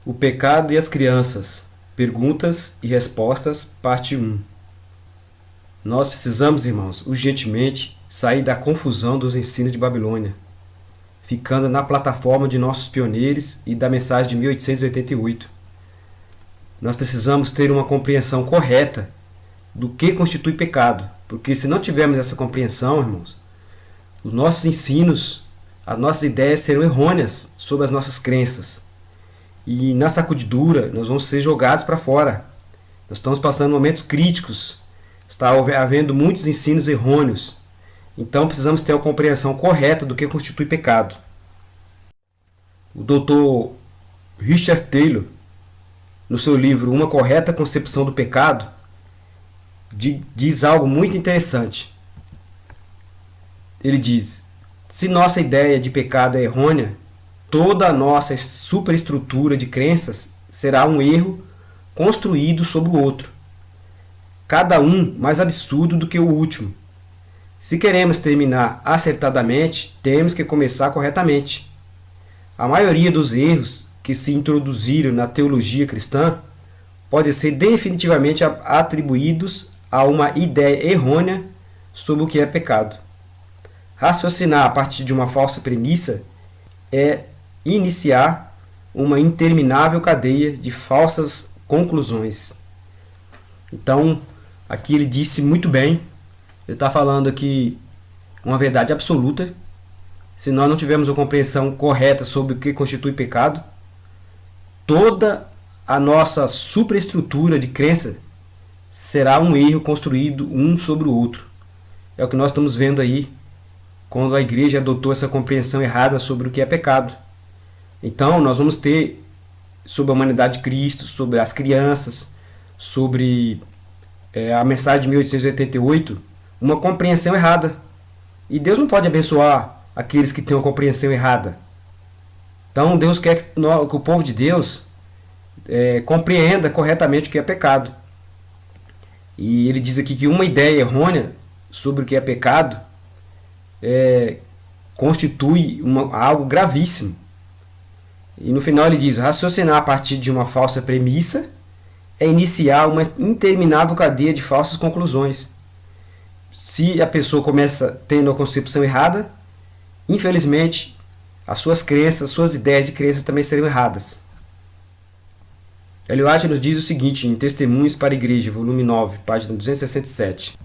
O pecado e as crianças. Perguntas e respostas, parte 1. Nós precisamos, irmãos, urgentemente sair da confusão dos ensinos de Babilônia, ficando na plataforma de nossos pioneiros e da mensagem de 1888. Nós precisamos ter uma compreensão correta do que constitui pecado, porque se não tivermos essa compreensão, irmãos, os nossos ensinos, as nossas ideias serão errôneas sobre as nossas crenças. E na sacudidura nós vamos ser jogados para fora. Nós estamos passando momentos críticos. Está havendo muitos ensinos errôneos. Então precisamos ter a compreensão correta do que constitui pecado. O Dr. Richard Taylor, no seu livro Uma Correta Concepção do Pecado, diz algo muito interessante. Ele diz: se nossa ideia de pecado é errônea, toda a nossa superestrutura de crenças será um erro construído sobre o outro, cada um mais absurdo do que o último. Se queremos terminar acertadamente, temos que começar corretamente. A maioria dos erros que se introduziram na teologia cristã podem ser definitivamente atribuídos a uma ideia errônea sobre o que é pecado. Raciocinar a partir de uma falsa premissa é iniciar uma interminável cadeia de falsas conclusões. Então, aqui ele disse muito bem, ele está falando aqui uma verdade absoluta. Se nós não tivermos uma compreensão correta sobre o que constitui pecado, toda a nossa superestrutura de crença será um erro construído um sobre o outro. É o que nós estamos vendo aí quando a igreja adotou essa compreensão errada sobre o que é pecado. Então, nós vamos ter sobre a humanidade de Cristo, sobre as crianças, sobre a mensagem de 1888, uma compreensão errada. E Deus não pode abençoar aqueles que têm uma compreensão errada. Então, Deus quer que o povo de Deus compreenda corretamente o que é pecado. E ele diz aqui que uma ideia errônea sobre o que é pecado constitui algo gravíssimo. E no final ele diz: raciocinar a partir de uma falsa premissa é iniciar uma interminável cadeia de falsas conclusões. Se a pessoa começa tendo a concepção errada, infelizmente as suas crenças, suas ideias de crença também serão erradas. Ellen White nos diz o seguinte em Testemunhos para a Igreja, volume 9, página 267.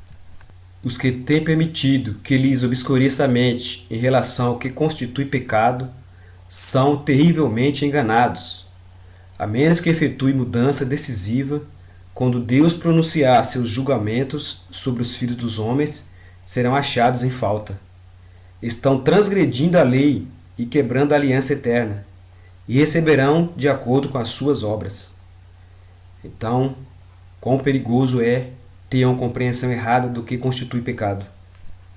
Os que têm permitido que lhes obscureça a mente em relação ao que constitui pecado são terrivelmente enganados, a menos que efetue mudança decisiva. Quando Deus pronunciar seus julgamentos sobre os filhos dos homens, serão achados em falta. Estão transgredindo a lei e quebrando a aliança eterna, e receberão de acordo com as suas obras. Então, quão perigoso é ter uma compreensão errada do que constitui pecado.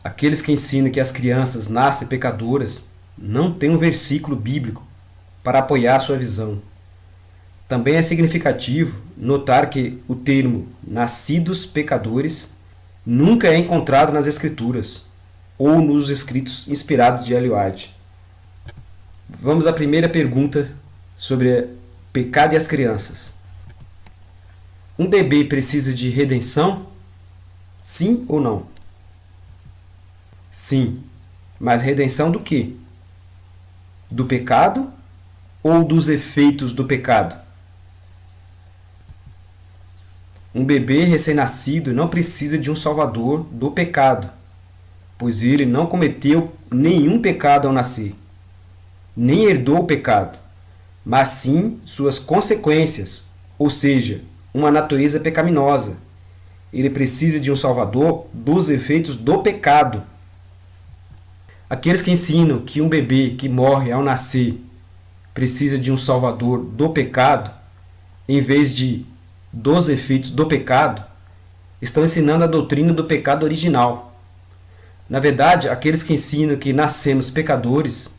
Aqueles que ensinam que as crianças nascem pecadoras não têm um versículo bíblico para apoiar sua visão. Também é significativo notar que o termo nascidos pecadores nunca é encontrado nas Escrituras ou nos escritos inspirados de Ellen White. Vamos à primeira pergunta sobre pecado e as crianças. Um bebê precisa de redenção? Sim ou não? Sim. Mas redenção do quê? Do pecado ou dos efeitos do pecado? Um bebê recém-nascido não precisa de um salvador do pecado, pois ele não cometeu nenhum pecado ao nascer, nem herdou o pecado, mas sim suas consequências, ou seja, uma natureza pecaminosa. Ele precisa de um salvador dos efeitos do pecado. Aqueles que ensinam que um bebê que morre ao nascer precisa de um salvador do pecado, em vez de dos efeitos do pecado, estão ensinando a doutrina do pecado original. Na verdade, aqueles que ensinam que nascemos pecadores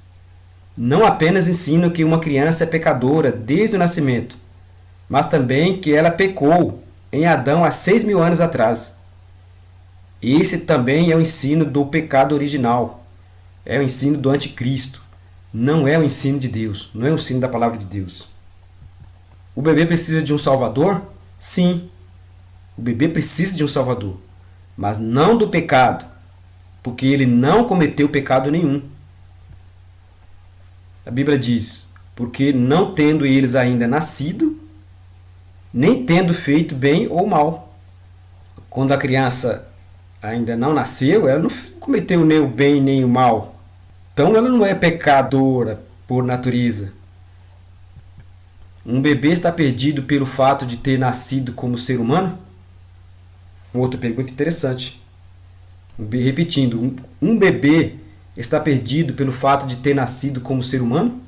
não apenas ensinam que uma criança é pecadora desde o nascimento, mas também que ela pecou em Adão há 6.000 anos atrás. Esse também é o ensino do pecado original. É o ensino do anticristo. Não é o ensino de Deus. Não é o ensino da palavra de Deus. O bebê precisa de um salvador? Sim, o bebê precisa de um salvador, mas não do pecado, porque ele não cometeu pecado nenhum. A Bíblia diz: porque não tendo eles ainda nascido, nem tendo feito bem ou mal. Quando a criança ainda não nasceu, ela não cometeu nem o bem nem o mal. Então ela não é pecadora por natureza. Um bebê está perdido pelo fato de ter nascido como ser humano? Uma outra pergunta interessante. Repetindo, um bebê está perdido pelo fato de ter nascido como ser humano?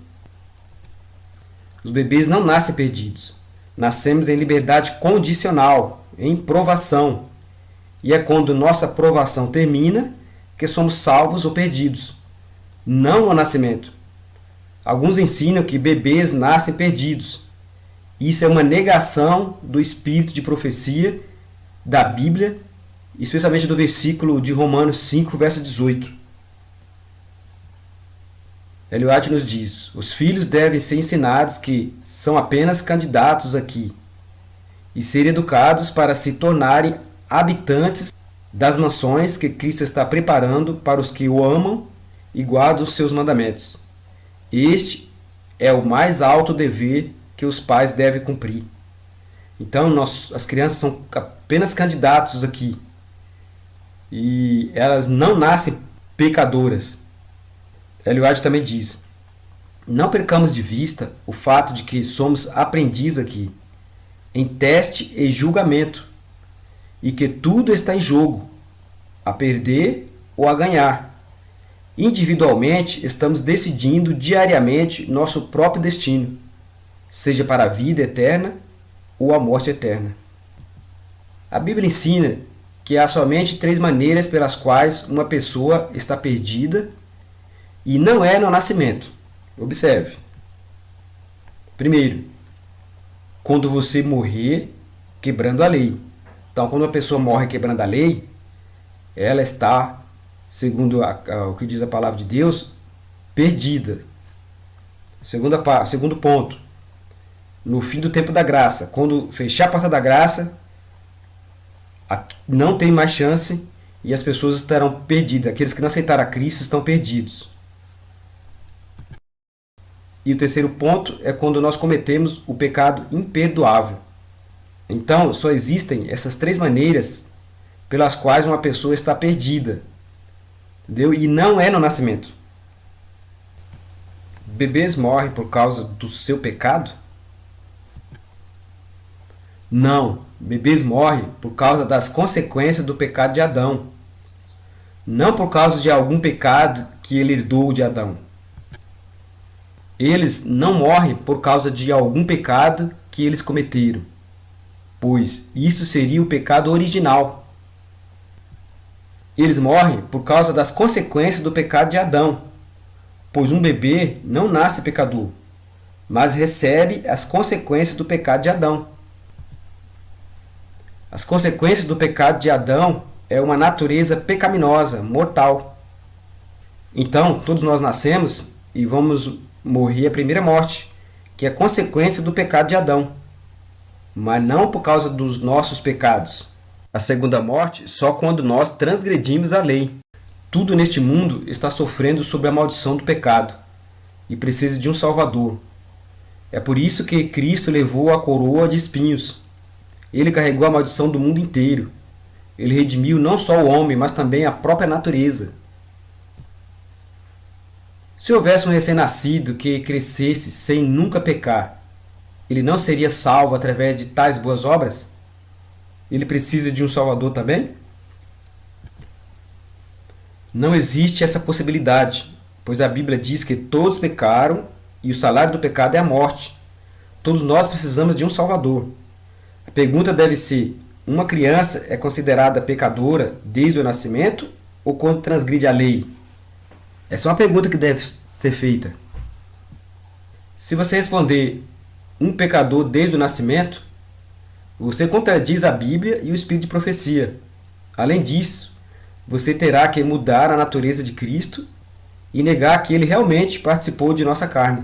Os bebês não nascem perdidos. Nascemos em liberdade condicional, em provação. E é quando nossa provação termina que somos salvos ou perdidos, não no nascimento. Alguns ensinam que bebês nascem perdidos. Isso é uma negação do espírito de profecia da Bíblia, especialmente do versículo de Romanos 5, verso 18. Ellen White nos diz: os filhos devem ser ensinados que são apenas candidatos aqui e ser educados para se tornarem habitantes das mansões que Cristo está preparando para os que o amam e guardam os seus mandamentos. Este é o mais alto dever que os pais devem cumprir. Então, as crianças são apenas candidatos aqui. E elas não nascem pecadoras. Ellen White também diz: não percamos de vista o fato de que somos aprendizes aqui, em teste e julgamento, e que tudo está em jogo, a perder ou a ganhar. Individualmente, estamos decidindo diariamente nosso próprio destino, seja para a vida eterna ou a morte eterna. A Bíblia ensina que há somente 3 maneiras pelas quais uma pessoa está perdida e não é no nascimento. Observe. Primeiro, quando você morrer quebrando a lei. Então, quando uma pessoa morre quebrando a lei, ela está, segundo o que diz a palavra de Deus, perdida. Segundo ponto, no fim do tempo da graça, quando fechar a porta da graça, não tem mais chance e as pessoas estarão perdidas. Aqueles que não aceitaram a Cristo estão perdidos. E o terceiro ponto é quando nós cometemos o pecado imperdoável. Então, só existem essas 3 maneiras pelas quais uma pessoa está perdida. Entendeu? E não é no nascimento. Bebês morrem por causa do seu pecado? Não. Bebês morrem por causa das consequências do pecado de Adão. Não por causa de algum pecado que ele herdou de Adão. Eles não morrem por causa de algum pecado que eles cometeram, pois isso seria o pecado original. Eles morrem por causa das consequências do pecado de Adão, pois um bebê não nasce pecador, mas recebe as consequências do pecado de Adão. As consequências do pecado de Adão é uma natureza pecaminosa, mortal. Então, todos nós nascemos e vamos morrer a primeira morte, que é consequência do pecado de Adão, mas não por causa dos nossos pecados. A segunda morte só quando nós transgredimos a lei. Tudo neste mundo está sofrendo sob a maldição do pecado e precisa de um Salvador. É por isso que Cristo levou a coroa de espinhos. Ele carregou a maldição do mundo inteiro. Ele redimiu não só o homem, mas também a própria natureza. Se houvesse um recém-nascido que crescesse sem nunca pecar, ele não seria salvo através de tais boas obras? Ele precisa de um Salvador também? Não existe essa possibilidade, pois a Bíblia diz que todos pecaram e o salário do pecado é a morte. Todos nós precisamos de um Salvador. A pergunta deve ser: uma criança é considerada pecadora desde o nascimento ou quando transgride a lei? Essa é uma pergunta que deve ser feita. Se você responder um pecador desde o nascimento, você contradiz a Bíblia e o espírito de profecia. Além disso, você terá que mudar a natureza de Cristo e negar que ele realmente participou de nossa carne.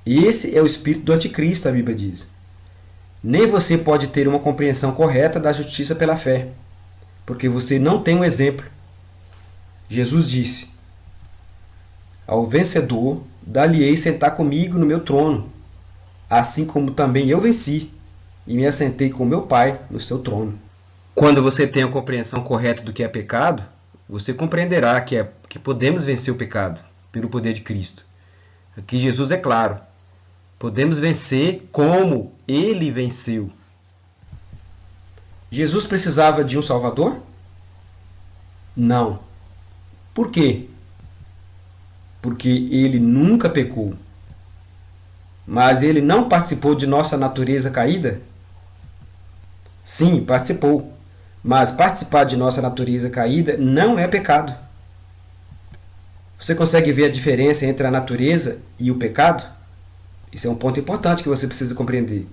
Esse é o espírito do anticristo, a Bíblia diz. Nem você pode ter uma compreensão correta da justiça pela fé, porque você não tem um exemplo. Jesus disse: ao vencedor, dar-lhe-ei sentar comigo no meu trono, assim como também eu venci e me assentei com meu Pai no seu trono. Quando você tem a compreensão correta do que é pecado, você compreenderá que podemos vencer o pecado pelo poder de Cristo. Aqui Jesus é claro. Podemos vencer como ele venceu. Jesus precisava de um Salvador? Não. Por quê? Porque ele nunca pecou. Mas ele não participou de nossa natureza caída? Sim, participou. Mas participar de nossa natureza caída não é pecado. Você consegue ver a diferença entre a natureza e o pecado? Isso é um ponto importante que você precisa compreender.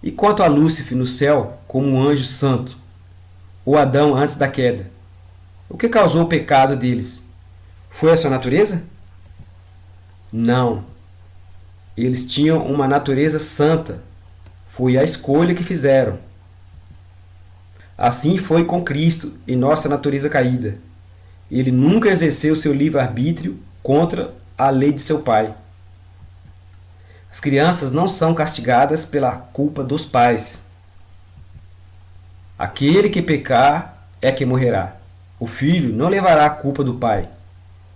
E quanto a Lúcifer no céu, como um anjo santo, ou Adão antes da queda? O que causou o pecado deles? Foi a sua natureza? Não. Eles tinham uma natureza santa. Foi a escolha que fizeram. Assim foi com Cristo e nossa natureza caída. Ele nunca exerceu seu livre-arbítrio contra a lei de seu pai. As crianças não são castigadas pela culpa dos pais. Aquele que pecar é que morrerá. O filho não levará a culpa do pai,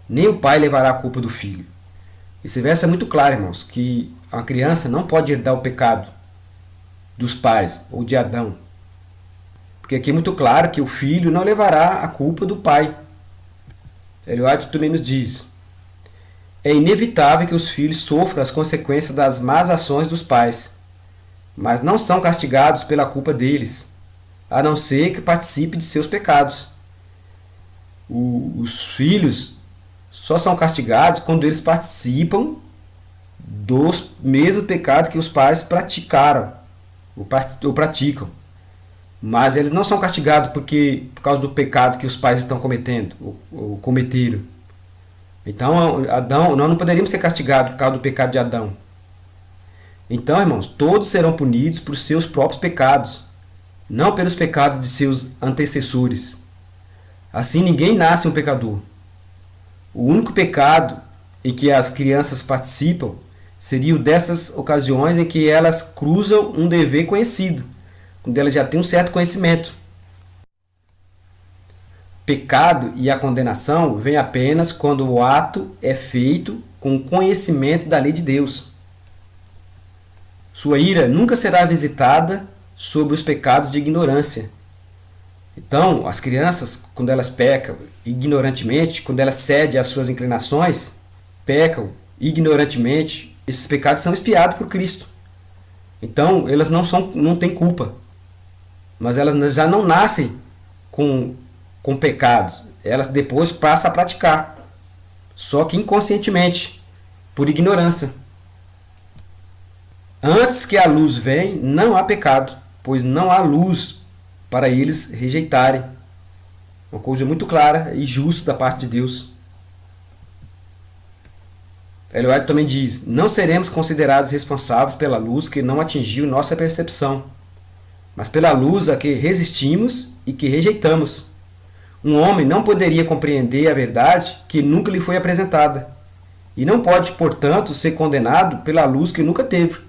nem o pai levará a culpa do filho. Esse verso é muito claro, irmãos, que a criança não pode herdar o pecado dos pais ou de Adão. Porque aqui é muito claro que o filho não levará a culpa do pai. Ellen White também nos diz: é inevitável que os filhos sofram as consequências das más ações dos pais, mas não são castigados pela culpa deles, a não ser que participe de seus pecados. Os filhos só são castigados quando eles participam dos mesmos pecados que os pais praticaram ou praticam. Mas eles não são castigados por causa do pecado que os pais estão cometendo ou cometeram. Então, Adão, nós não poderíamos ser castigados por causa do pecado de Adão. Então, irmãos, todos serão punidos por seus próprios pecados, não pelos pecados de seus antecessores. Assim, ninguém nasce um pecador. O único pecado em que as crianças participam seria o dessas ocasiões em que elas cruzam um dever conhecido, quando elas já têm um certo conhecimento. Pecado e a condenação vêm apenas quando o ato é feito com conhecimento da lei de Deus. Sua ira nunca será visitada sobre os pecados de ignorância. Então, as crianças, quando elas pecam ignorantemente, quando elas cedem às suas inclinações, pecam ignorantemente, esses pecados são expiados por Cristo. Então, elas não têm culpa. Mas elas já não nascem com pecados. Elas depois passam a praticar. Só que inconscientemente, por ignorância. Antes que a luz venha, não há pecado, pois não há luz para eles rejeitarem. Uma coisa muito clara e justa da parte de Deus. Ellen White também diz: não seremos considerados responsáveis pela luz que não atingiu nossa percepção, mas pela luz a que resistimos e que rejeitamos. Um homem não poderia compreender a verdade que nunca lhe foi apresentada, e não pode, portanto, ser condenado pela luz que nunca teve.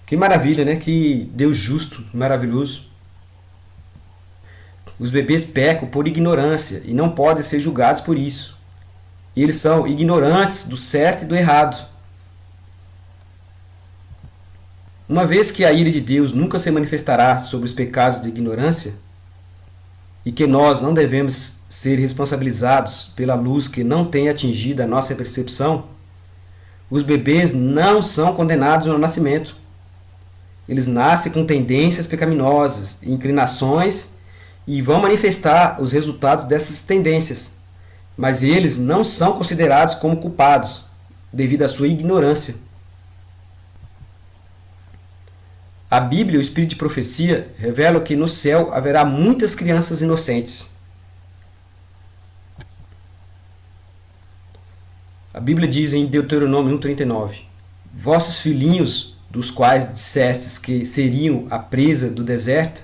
Que maravilha, né? Que Deus justo, maravilhoso. Os bebês pecam por ignorância e não podem ser julgados por isso. Eles são ignorantes do certo e do errado. Uma vez que a ira de Deus nunca se manifestará sobre os pecados de ignorância, e que nós não devemos ser responsabilizados pela luz que não tem atingido a nossa percepção, os bebês não são condenados no nascimento. Eles nascem com tendências pecaminosas, inclinações, e vão manifestar os resultados dessas tendências. Mas eles não são considerados como culpados, devido à sua ignorância. A Bíblia e o Espírito de Profecia revelam que no céu haverá muitas crianças inocentes. A Bíblia diz em Deuteronômio 1,39: Vossos filhinhos, dos quais dissestes que seriam a presa do deserto,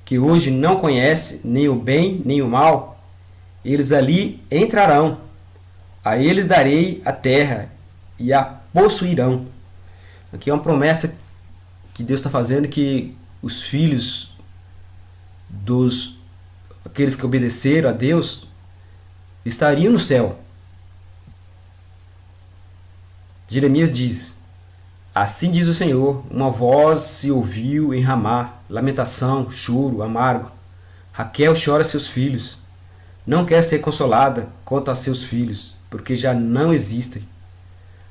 que hoje não conhece nem o bem nem o mal, eles ali entrarão. A eles darei a terra e a possuirão. Aqui é uma promessa que Deus está fazendo, que os filhos dos aqueles que obedeceram a Deus estariam no céu. Jeremias diz: Assim diz o Senhor, uma voz se ouviu em Ramá, lamentação, choro, amargo. Raquel chora seus filhos, não quer ser consolada quanto a seus filhos, porque já não existem.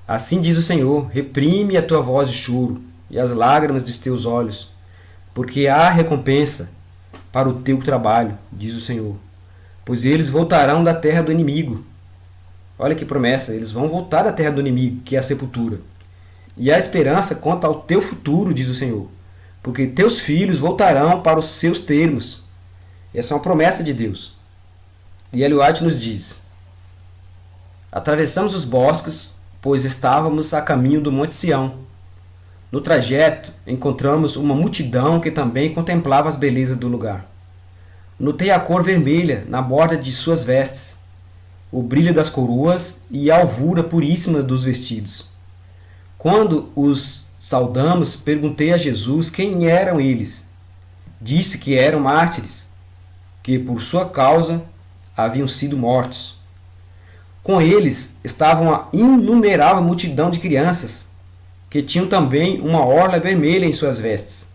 Assim diz o Senhor, reprime a tua voz de choro e as lágrimas dos teus olhos, porque há recompensa para o teu trabalho, diz o Senhor, pois eles voltarão da terra do inimigo. Olha que promessa, eles vão voltar da terra do inimigo, que é a sepultura. E há esperança quanto ao teu futuro, diz o Senhor, porque teus filhos voltarão para os seus termos. Essa é uma promessa de Deus. E Ellen White nos diz: Atravessamos os bosques, pois estávamos a caminho do Monte Sião. No trajeto, encontramos uma multidão que também contemplava as belezas do lugar. Notei a cor vermelha na borda de suas vestes, o brilho das coroas e a alvura puríssima dos vestidos. Quando os saudamos, perguntei a Jesus quem eram eles. Disse que eram mártires, que por sua causa haviam sido mortos. Com eles estava uma inumerável multidão de crianças, que tinham também uma orla vermelha em suas vestes.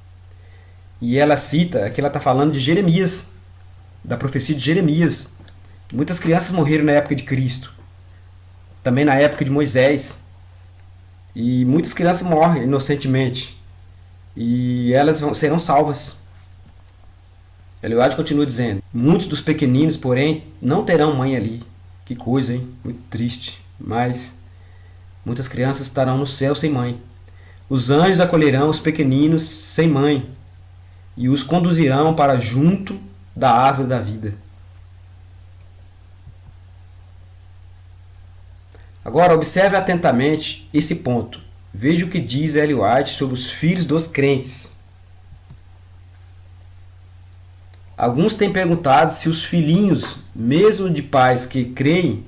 E ela cita, aqui ela está falando de Jeremias, da profecia de Jeremias. Muitas crianças morreram na época de Cristo, também na época de Moisés. E muitas crianças morrem inocentemente, e elas serão salvas. Ellen White continua dizendo: muitos dos pequeninos, porém, não terão mãe ali. Que coisa, hein? Muito triste. Mas muitas crianças estarão no céu sem mãe. Os anjos acolherão os pequeninos sem mãe e os conduzirão para junto da árvore da vida. Agora observe atentamente esse ponto. Veja o que diz Ellen White sobre os filhos dos crentes. Alguns têm perguntado se os filhinhos, mesmo de pais que creem,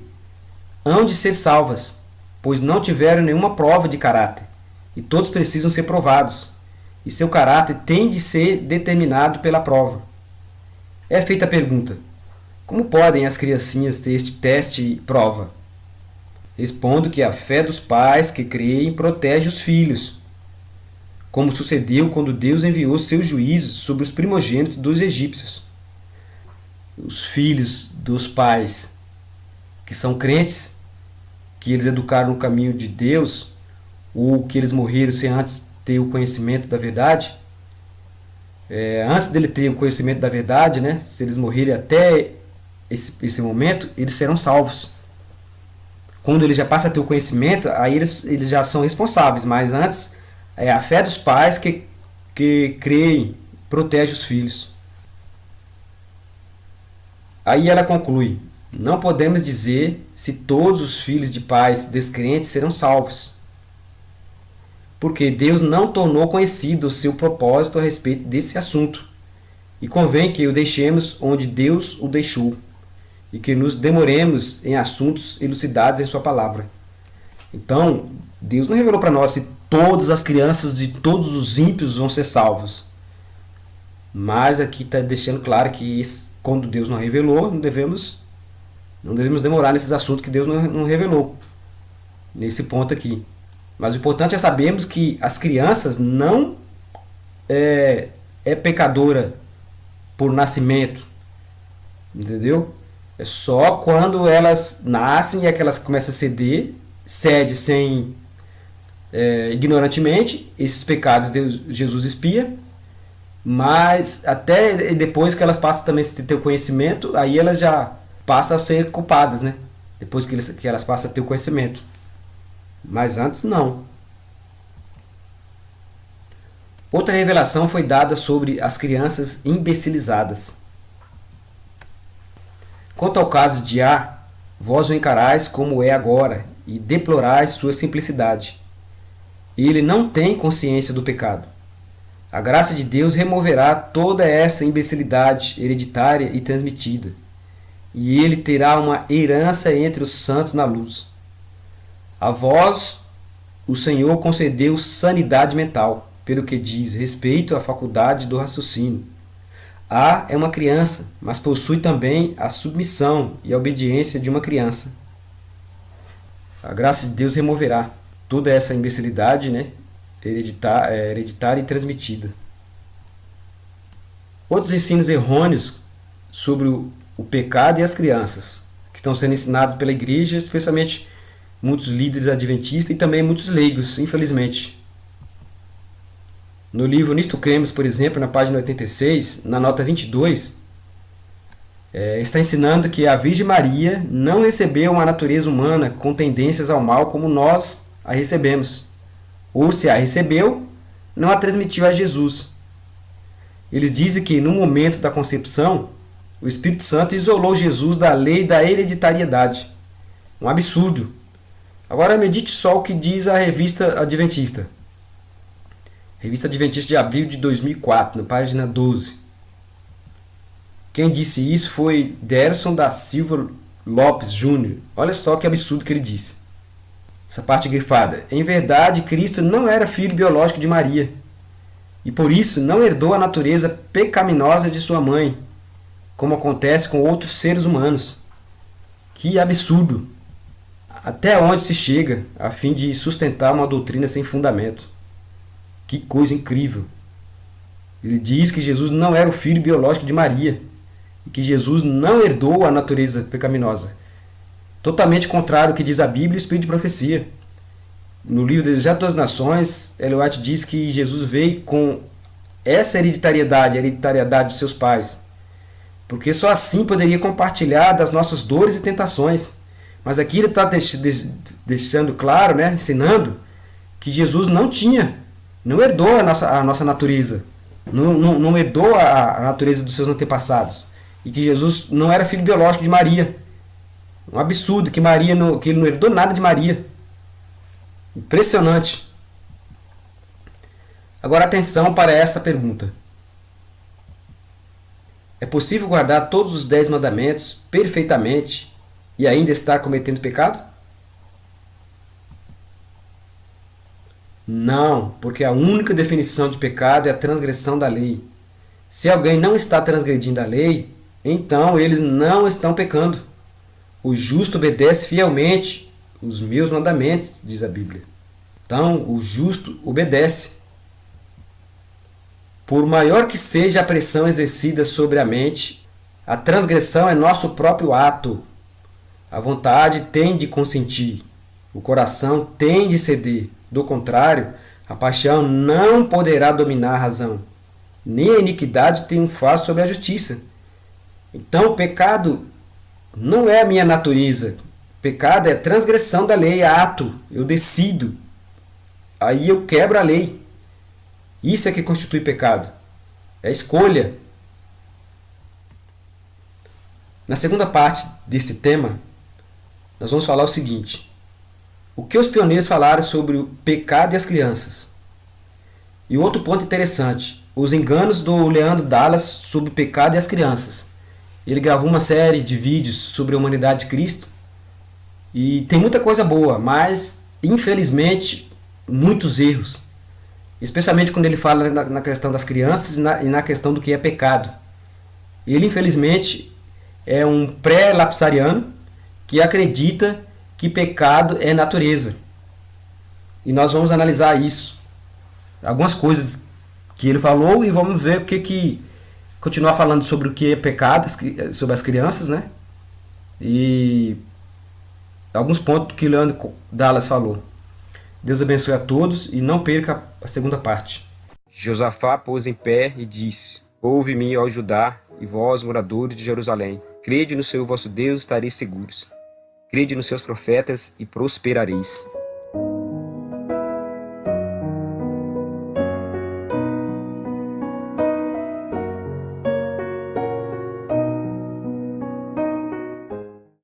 hão de ser salvas, pois não tiveram nenhuma prova de caráter, e todos precisam ser provados, e seu caráter tem de ser determinado pela prova. É feita a pergunta: como podem as criancinhas ter este teste e prova? Respondo que a fé dos pais que creem protege os filhos, como sucedeu quando Deus enviou seus juízos sobre os primogênitos dos egípcios. Os filhos dos pais que são crentes, que eles educaram no caminho de Deus, ou que eles morreram sem antes ter o conhecimento da verdade, antes dele ter o conhecimento da verdade, né, se eles morrerem até esse momento, eles serão salvos. Quando eles já passam a ter o conhecimento, aí eles já são responsáveis, mas antes é a fé dos pais que creem, protege os filhos. Aí ela conclui: não podemos dizer se todos os filhos de pais descrentes serão salvos, porque Deus não tornou conhecido o seu propósito a respeito desse assunto, e convém que o deixemos onde Deus o deixou, e que nos demoremos em assuntos elucidados em sua palavra. Então, Deus não revelou para nós se todas as crianças de todos os ímpios vão ser salvos. Mas aqui está deixando claro que quando Deus não revelou, não devemos demorar nesses assuntos que Deus não revelou. Nesse ponto aqui. Mas o importante é sabermos que as crianças não é pecadora por nascimento. Entendeu? É só quando elas nascem e é que elas começam a cede sem ignorantemente, esses pecados Jesus expia, mas até depois que elas passam também a ter o conhecimento, aí elas já passam a ser culpadas, né? Depois que elas passam a ter o conhecimento. Mas antes não. Outra revelação foi dada sobre as crianças imbecilizadas. Quanto ao caso de vós o encarais como é agora e deplorais sua simplicidade. Ele não tem consciência do pecado. A graça de Deus removerá toda essa imbecilidade hereditária e transmitida, e ele terá uma herança entre os santos na luz. A vós, o Senhor concedeu sanidade mental, pelo que diz respeito à faculdade do raciocínio. A é uma criança, mas possui também a submissão e a obediência de uma criança. A graça de Deus removerá toda essa imbecilidade, hereditária e transmitida. Outros ensinos errôneos sobre o pecado e as crianças, que estão sendo ensinados pela igreja, especialmente muitos líderes adventistas e também muitos leigos, infelizmente. No livro Nisto Cremos, por exemplo, na página 86, na nota 22, está ensinando que a Virgem Maria não recebeu uma natureza humana com tendências ao mal como nós a recebemos. Ou se a recebeu, não a transmitiu a Jesus. Eles dizem que no momento da concepção, o Espírito Santo isolou Jesus da lei da hereditariedade. Um absurdo. Agora medite só o que diz a Revista Adventista. Revista Adventista de abril de 2004, na página 12. Quem disse isso foi Derson da Silva Lopes Júnior. Olha só que absurdo que ele disse. Essa parte grifada. Em verdade, Cristo não era filho biológico de Maria, e por isso não herdou a natureza pecaminosa de sua mãe, como acontece com outros seres humanos. Que absurdo! Até onde se chega a fim de sustentar uma doutrina sem fundamento? Que coisa incrível! Ele diz que Jesus não era o filho biológico de Maria e que Jesus não herdou a natureza pecaminosa. Totalmente contrário ao que diz a Bíblia e o Espírito de Profecia. No livro Desejo das Nações, Ellen White diz que Jesus veio com essa hereditariedade, a hereditariedade de seus pais, porque só assim poderia compartilhar das nossas dores e tentações. Mas aqui ele está deixando claro, ensinando que Jesus não herdou a nossa natureza, não herdou a natureza dos seus antepassados, e que Jesus não era filho biológico de Maria. Um absurdo que ele não herdou nada de Maria. Impressionante. Agora atenção para essa pergunta. É possível guardar todos os 10 mandamentos perfeitamente e ainda estar cometendo pecado? Não, porque a única definição de pecado é a transgressão da lei. Se alguém não está transgredindo a lei, então eles não estão pecando. O justo obedece fielmente os meus mandamentos, diz a Bíblia. Então, o justo obedece. Por maior que seja a pressão exercida sobre a mente, a transgressão é nosso próprio ato. A vontade tem de consentir, o coração tem de ceder. Do contrário, a paixão não poderá dominar a razão, nem a iniquidade triunfar sobre a justiça. Então, o pecado não é a minha natureza. O pecado é transgressão da lei, é ato. Eu decido. Aí eu quebro a lei. Isso é que constitui pecado. É escolha. Na segunda parte desse tema, nós vamos falar o seguinte. O que os pioneiros falaram sobre o pecado e as crianças? E outro ponto interessante, os enganos do Leandro Dallas sobre o pecado e as crianças. Ele gravou uma série de vídeos sobre a humanidade de Cristo e tem muita coisa boa, mas infelizmente muitos erros. Especialmente quando ele fala na questão das crianças e na questão do que é pecado. Ele infelizmente é um pré-lapsariano que acredita que pecado é natureza. E nós vamos analisar isso. Algumas coisas que ele falou e vamos ver o que continuar falando sobre o que é pecado, sobre as crianças, E alguns pontos que Leandro Dallas falou. Deus abençoe a todos e não perca a segunda parte. Josafá pôs em pé e disse: Ouve-me, ó Judá, e vós, moradores de Jerusalém. Crede no Senhor vosso Deus, estareis seguros. Crede nos seus profetas e prosperareis.